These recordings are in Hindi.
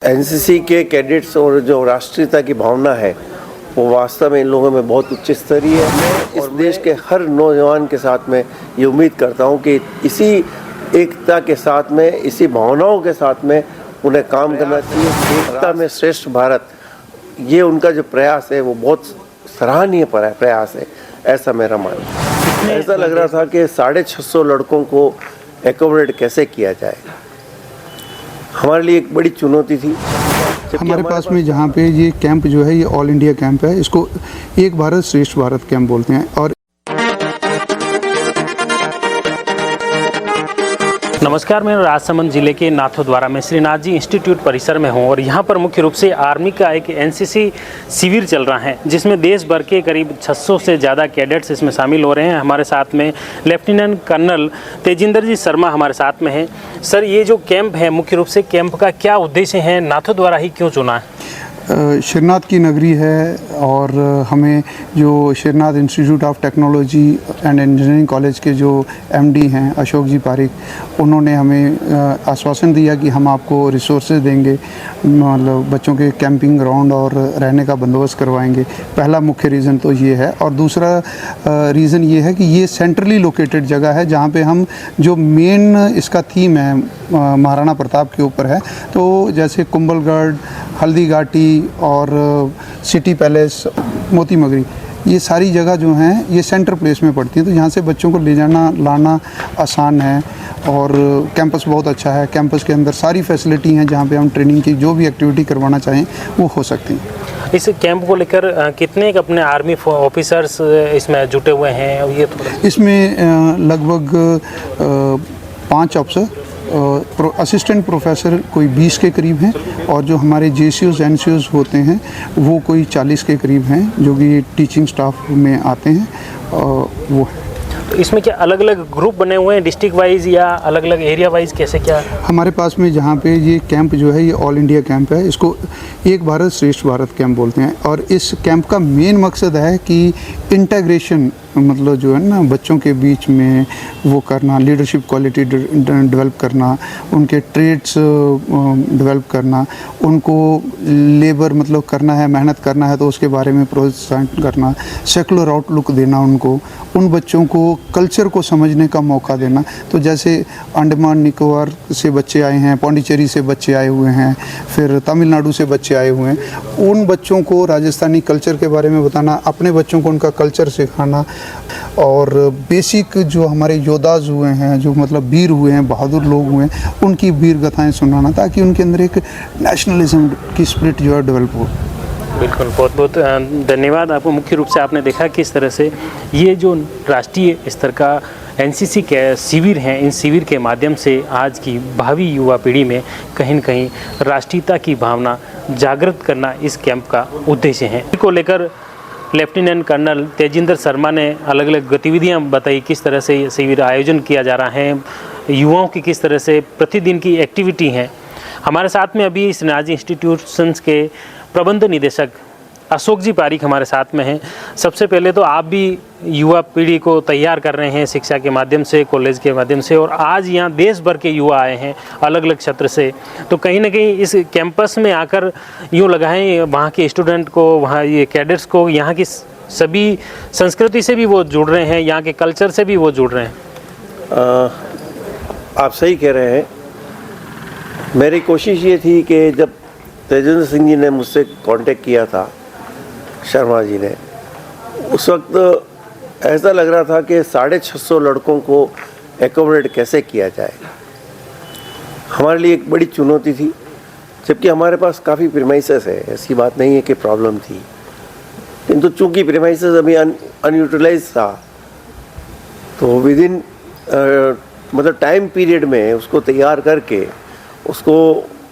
एनसीसी के कैडेट्स और जो राष्ट्रीयता की भावना है वो वास्तव में इन लोगों में बहुत उच्च स्तरीय है। इस देश के हर नौजवान के साथ में ये उम्मीद करता हूँ कि इसी एकता के साथ में, इसी भावनाओं के साथ में उन्हें काम करना चाहिए। एकता में श्रेष्ठ भारत, ये उनका जो प्रयास है वो बहुत सराहनीय प्रयास है, ऐसा मेरा मानना है। ऐसा लग रहा था कि 650 लड़कों को एकोमोडेट कैसे किया जाए, हमारे लिए एक बड़ी चुनौती थी। हमारे पास में जहाँ पे ये कैंप जो है ये ऑल इंडिया कैंप है, इसको एक भारत श्रेष्ठ भारत कैंप बोलते हैं। और नमस्कार, मैं राजसमंद जिले के नाथद्वारा में श्रीनाथ जी इंस्टीट्यूट परिसर में हूं और यहां पर मुख्य रूप से आर्मी का एक एनसीसी शिविर चल रहा है जिसमें देश भर के करीब 600 से ज़्यादा कैडेट्स इसमें शामिल हो रहे हैं। हमारे साथ में लेफ्टिनेंट कर्नल तेजिंदर जी शर्मा हमारे साथ में हैं। सर, ये जो कैंप है मुख्य रूप से कैंप का क्या उद्देश्य है, नाथद्वारा ही क्यों चुना है? श्रीनाथ की नगरी है और हमें जो Srinath institute of technology and engineering college के जो एमडी हैं अशोक जी पारिक, उन्होंने हमें आश्वासन दिया कि हम आपको रिसोर्सेज देंगे, मतलब बच्चों के कैंपिंग ग्राउंड और रहने का बंदोबस्त करवाएंगे। पहला मुख्य रीज़न तो ये है। और दूसरा रीज़न ये है कि ये सेंट्रली लोकेटेड जगह है जहाँ पे हम जो मेन इसका थीम है महाराणा प्रताप के ऊपर है। तो जैसे कुंभलगढ़, हल्दी घाटी और सिटी पैलेस, मोती मगरी, ये सारी जगह जो हैं ये सेंटर प्लेस में पड़ती हैं। तो यहाँ से बच्चों को ले जाना लाना आसान है और कैंपस बहुत अच्छा है। कैंपस के अंदर सारी फैसिलिटी हैं जहाँ पे हम ट्रेनिंग की जो भी एक्टिविटी करवाना चाहें वो हो सकती हैं। इस कैंप को लेकर कितने अपने आर्मी ऑफिसर्स इसमें जुटे हुए हैं? ये इसमें लगभग 5 अफसर, असिस्टेंट प्रोफेसर कोई 20 के करीब हैं और जो हमारे जेसीओज एनसीओज होते हैं वो कोई 40 के करीब हैं जो कि टीचिंग स्टाफ में आते हैं। वो तो इसमें क्या अलग अलग ग्रुप बने हुए हैं डिस्ट्रिक्ट वाइज या अलग अलग एरिया वाइज, कैसे क्या? हमारे पास में जहाँ पे ये कैंप जो है ये ऑल इंडिया कैंप है, इसको एक भारत श्रेष्ठ भारत कैंप बोलते हैं। और इस कैंप का मेन मकसद है कि इंटीग्रेशन, मतलब जो है ना बच्चों के बीच में वो करना, लीडरशिप क्वालिटी डेवलप करना, उनके ट्रेड्स डेवलप करना, उनको लेबर मतलब करना है, मेहनत करना है तो उसके बारे में प्रोत्साहन करना, सेकुलर आउटलुक देना उनको, उन बच्चों को कल्चर को समझने का मौका देना। तो जैसे अंडमान निकोबार से बच्चे आए हैं, पौंडीचेरी से बच्चे आए हुए हैं, फिर तमिलनाडु से बच्चे आए हुए हैं, उन बच्चों को राजस्थानी कल्चर के बारे में बताना, अपने बच्चों को उनका कल्चर सिखाना। और बेसिक जो हमारे योद्धाज हुए हैं, जो मतलब वीर हुए हैं, बहादुर लोग हुए हैं, उनकी वीर गाथाएं सुनाना ताकि उनके अंदर एक नेशनलिज्म की स्पिरिट जो है डेवलप हो। बिल्कुल, बहुत बहुत धन्यवाद आपको। मुख्य रूप से आपने देखा किस तरह से ये जो राष्ट्रीय स्तर का एनसीसी के शिविर हैं, इन शिविर के माध्यम से आज की भावी युवा पीढ़ी में कहीं न कहीं राष्ट्रीयता की भावना जागृत करना इस कैंप का उद्देश्य है। इसको लेकर लेफ्टिनेंट कर्नल तेजिंदर शर्मा ने अलग अलग गतिविधियां बताई, किस तरह से ये शिविर आयोजन किया जा रहा है, युवाओं की किस तरह से प्रतिदिन की एक्टिविटी है। हमारे साथ में अभी श्रीनाथ जी इंस्टीट्यूशंस के प्रबंध निदेशक अशोक जी पारिक हमारे साथ में हैं। सबसे पहले तो आप भी युवा पीढ़ी को तैयार कर रहे हैं शिक्षा के माध्यम से, कॉलेज के माध्यम से, और आज यहाँ देश भर के युवा आए हैं अलग अलग क्षेत्र से। तो कहीं ना कहीं इस कैंपस में आकर यूँ लगा है वहाँ के स्टूडेंट को, वहाँ ये कैडेट्स को यहाँ की सभी संस्कृति से भी वो जुड़ रहे हैं, यहाँ के कल्चर से भी वो जुड़ रहे हैं। आप सही कह रहे हैं। मेरी कोशिश ये थी कि जब तेजिंदर सिंह जी ने मुझसे कांटेक्ट किया था, शर्मा जी ने, उस वक्त ऐसा लग रहा था कि 650 लड़कों को एकोमोडेट कैसे किया जाए, हमारे लिए एक बड़ी चुनौती थी। जबकि हमारे पास काफ़ी प्रीमाइसेस है, ऐसी बात नहीं है कि प्रॉब्लम थी, किंतु चूँकि प्रीमाइसेस अभी अनयूटिलाइज था तो विद इन मतलब टाइम पीरियड में उसको तैयार करके उसको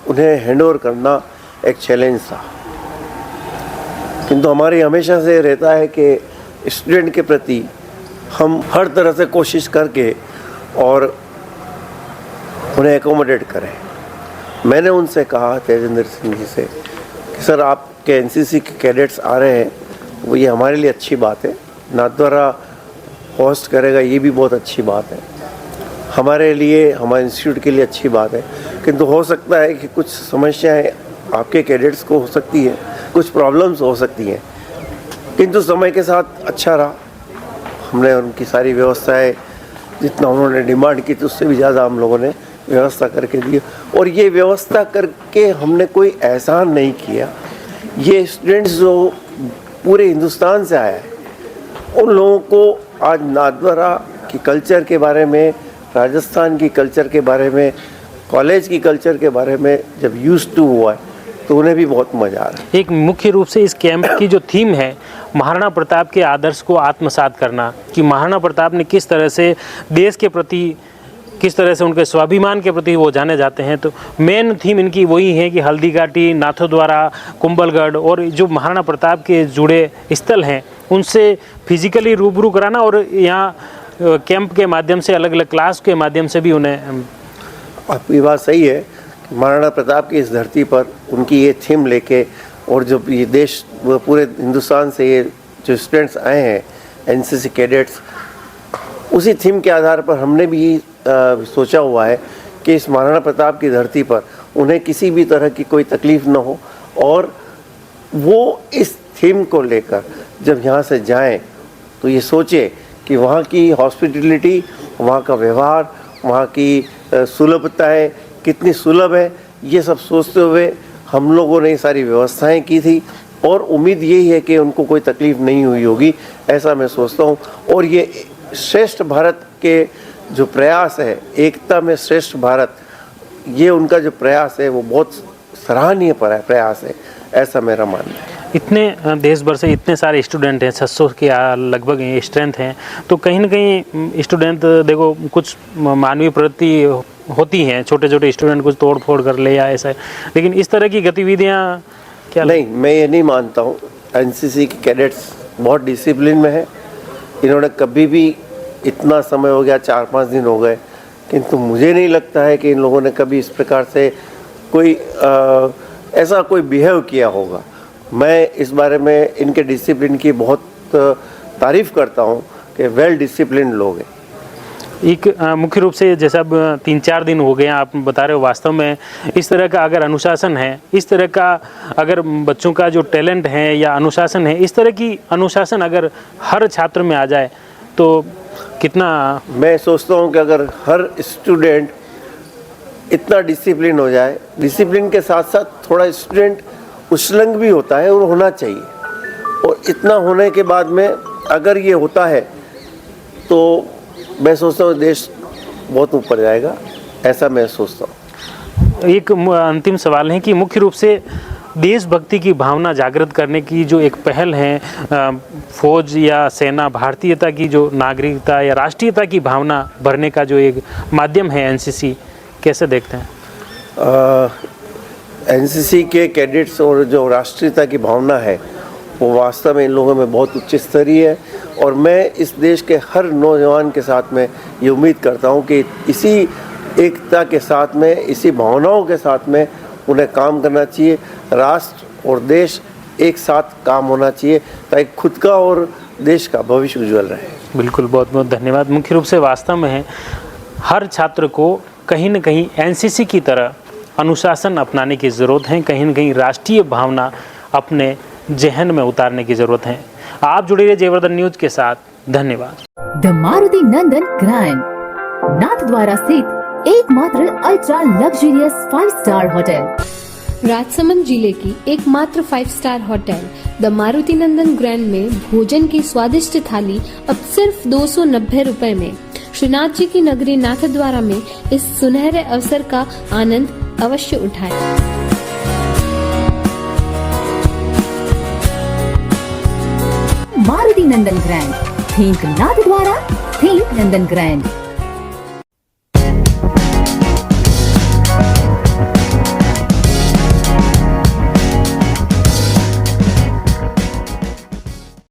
उन्हें हैंडओवर करना एक चैलेंज था। किंतु हमारी हमेशा से रहता है कि स्टूडेंट के प्रति हम हर तरह से कोशिश करके और उन्हें एकोमोडेट करें। मैंने उनसे कहा, तेजिंदर सिंह जी से, कि सर आपके एनसीसी के कैडेट्स आ रहे हैं, वो ये हमारे लिए अच्छी बात है, नाथद्वारा होस्ट करेगा ये भी बहुत अच्छी बात है, हमारे लिए, हमारे इंस्टीट्यूट के लिए अच्छी बात है, किंतु हो सकता है कि कुछ समस्याएं आपके कैडेट्स को हो सकती है, कुछ प्रॉब्लम्स हो सकती हैं, किंतु समय के साथ अच्छा रहा। हमने उनकी सारी व्यवस्थाएं जितना उन्होंने डिमांड की थी उससे भी ज़्यादा हम लोगों ने व्यवस्था करके दी। और ये व्यवस्था करके हमने कोई एहसान नहीं किया। ये स्टूडेंट्स जो पूरे हिंदुस्तान से आया है उन लोगों को आज नाथद्वारा की कल्चर के बारे में, राजस्थान की कल्चर के बारे में, कॉलेज की कल्चर के बारे में जब यूज्ड टू हुआ है तो उन्हें भी बहुत मज़ा आ रहा है। एक मुख्य रूप से इस कैंप की जो थीम है महाराणा प्रताप के आदर्श को आत्मसात करना, कि महाराणा प्रताप ने किस तरह से देश के प्रति, किस तरह से उनके स्वाभिमान के प्रति वो जाने जाते हैं। तो मेन थीम इनकी वही है कि हल्दी घाटी, नाथद्वारा, कुंभलगढ़ और जो महाराणा प्रताप के जुड़े स्थल हैं उनसे फिजिकली रूबरू कराना और यहाँ कैंप के माध्यम से, अलग अलग क्लास के माध्यम से भी उन्हें। आपकी बात सही है। महाराणा प्रताप की इस धरती पर उनकी ये थीम लेके और जो ये देश पूरे हिंदुस्तान से ये जो स्टूडेंट्स आए हैं एनसीसी कैडेट्स, उसी थीम के आधार पर हमने भी सोचा हुआ है कि इस महाराणा प्रताप की धरती पर उन्हें किसी भी तरह की कोई तकलीफ़ न हो और वो इस थीम को लेकर जब यहाँ से जाएं तो ये सोचे कि वहाँ की हॉस्पिटलिटी, वहाँ का व्यवहार, वहाँ की सुलभताएँ कितनी सुलभ है, ये सब सोचते हुए हम लोगों ने ये सारी व्यवस्थाएं की थी और उम्मीद यही है कि उनको कोई तकलीफ़ नहीं हुई होगी, ऐसा मैं सोचता हूँ। और ये श्रेष्ठ भारत के जो प्रयास है, एकता में श्रेष्ठ भारत, ये उनका जो प्रयास है वो बहुत सराहनीय प्रयास है, ऐसा मेरा मानना है। इतने देश भर से इतने सारे स्टूडेंट हैं, 600 के लगभग स्ट्रेंथ हैं, तो कहीं ना कहीं स्टूडेंट, देखो कुछ मानवीय प्रवृत्ति होती हैं, छोटे छोटे स्टूडेंट कुछ तोड़ फोड़ कर ले या ऐसा, लेकिन इस तरह की गतिविधियाँ क्या? नहीं, मैं ये नहीं मानता हूँ। एनसीसी के कैडेट्स बहुत डिसिप्लिन में है। इन्होंने कभी भी, इतना समय हो गया, 4-5 दिन हो गए, किंतु मुझे नहीं लगता है कि इन लोगों ने कभी इस प्रकार से कोई ऐसा कोई बिहेव किया होगा। मैं इस बारे में इनके डिसिप्लिन की बहुत तारीफ़ करता हूँ कि वेल डिसिप्लिन लोग हैं। एक मुख्य रूप से जैसा अब 3-4 दिन हो गए आप बता रहे हो, वास्तव में इस तरह का अगर अनुशासन है, इस तरह का अगर बच्चों का जो टैलेंट है या अनुशासन है, इस तरह की अनुशासन अगर हर छात्र में आ जाए तो कितना। मैं सोचता हूँ कि अगर हर स्टूडेंट इतना डिसिप्लिन हो जाए, डिसिप्लिन के साथ साथ थोड़ा स्टूडेंट उछलंग भी होता है और होना चाहिए, और इतना होने के बाद में अगर ये होता है तो मैं सोचता हूँ देश बहुत ऊपर जाएगा, ऐसा मैं सोचता हूँ। एक अंतिम सवाल है कि मुख्य रूप से देशभक्ति की भावना जागृत करने की जो एक पहल है, फौज या सेना, भारतीयता की जो नागरिकता या राष्ट्रीयता की भावना भरने का जो एक माध्यम है एनसीसी, कैसे देखते हैं? एनसीसी के कैडेट्स और जो राष्ट्रीयता की भावना है वो वास्तव में इन लोगों में बहुत उच्च स्तरीय है, और मैं इस देश के हर नौजवान के साथ में ये उम्मीद करता हूँ कि इसी एकता के साथ में, इसी भावनाओं के साथ में उन्हें काम करना चाहिए। राष्ट्र और देश एक साथ काम होना चाहिए ताकि खुद का और देश का भविष्य उज्जवल रहे। बिल्कुल, बहुत बहुत धन्यवाद। मुख्य रूप से वास्तव में है हर छात्र को कहीं न कहीं एनसीसी की तरह अनुशासन अपनाने की ज़रूरत है, कहीं न कहीं राष्ट्रीय भावना अपने जहन में उतारने की ज़रूरत है। आप जुड़े रहिए जयवर्धन न्यूज के साथ। धन्यवाद। The Maruti Nandan grand, Nathdwara स्थित एकमात्र ultra luxurious 5 star hotel. Rajsamand जिले की एकमात्र 5 star hotel the Maruti Nandan grand में भोजन की स्वादिष्ट थाली अब सिर्फ 290 रुपए में। श्रीनाथ जी की नगरी नाथद्वारा में इस सुनहरे अवसर का आनंद अवश्य उठाएं। मारुति नंदन ग्रैंड, थिंक नाथद्वारा, थिंक नंदन ग्रैंड।